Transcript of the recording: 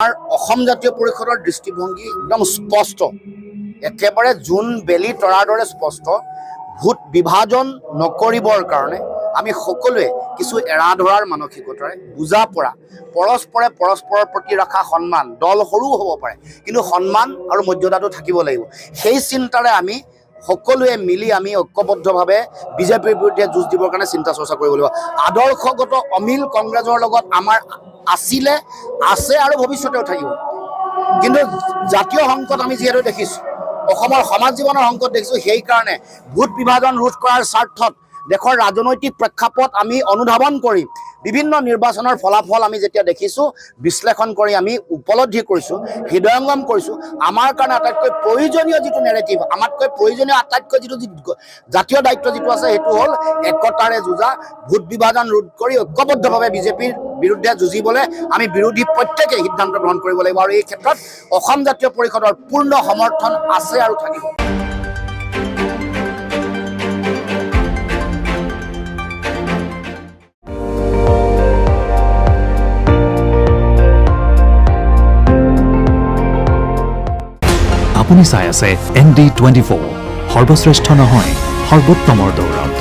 আমাৰ অসম জাতীয় পৰিষদৰ দৃষ্টিভংগী একদম স্পষ্ট, একেবাৰে জোন বেলি তৰাৰ দৰে স্পষ্ট। ভোট বিভাজন নকৰিবৰ কাৰণে আমি সকলোৱে কিছু এৰা ধৰাৰ মানসিকতাৰে বুজা পৰা, পৰস্পৰে পৰস্পৰৰ প্ৰতি ৰখা সন্মান, দল সৰু হ'ব পাৰে কিন্তু সন্মান আৰু মৰ্যাদাটো থাকিব লাগিব। সেই চিন্তাৰে আমি সকলোৱে মিলি আমি ঐক্যবদ্ধভাৱে বিজেপিৰ বিৰুদ্ধে যুঁজ দিবৰ কাৰণে চিন্তা চৰ্চা কৰিব লাগিব। আদৰ্শগত অমিল কংগ্ৰেছৰ লগত আমাৰ আছিলে, আছে আৰু ভৱিষ্যতেও থাকিব। কিন্তু জাতীয় সংকট আমি যিহেতু দেখিছোঁ, অসমৰ সমাজ জীৱনৰ সংকট দেখিছোঁ, সেইকাৰণে ভোট বিভাজন ৰোধ কৰাৰ স্বাৰ্থত দেশৰ ৰাজনৈতিক প্ৰেক্ষাপট আমি অনুধাৱন কৰি বিভিন্ন নিৰ্বাচনৰ ফলাফল আমি যেতিয়া দেখিছোঁ, বিশ্লেষণ কৰি আমি উপলব্ধি কৰিছোঁ, হৃদয়ংগম কৰিছোঁ। আমাৰ কাৰণে আটাইতকৈ প্ৰয়োজনীয় যিটো নেৰেটিভ, আমাতকৈ প্ৰয়োজনীয় আটাইতকৈ যিটো জাতীয় দায়িত্ব যিটো আছে, সেইটো হ'ল একতাৰে যুঁজা, ভোট বিভাজন ৰোধ কৰি ঐক্যবদ্ধভাৱে বিজেপিৰ বিৰুদ্ধে যুঁজিবলৈ আমি বিৰোধী প্ৰত্যেকে সিদ্ধান্ত গ্ৰহণ কৰিব লাগিব। আৰু এই ক্ষেত্ৰত অসম জাতীয় পৰিষদৰ পূৰ্ণ সমৰ্থন আছে আৰু থাকিব। আপুনি চাই আছে ND24, সৰ্বশ্ৰেষ্ঠ নহয় সৰ্বোত্তমৰ দৌৰত।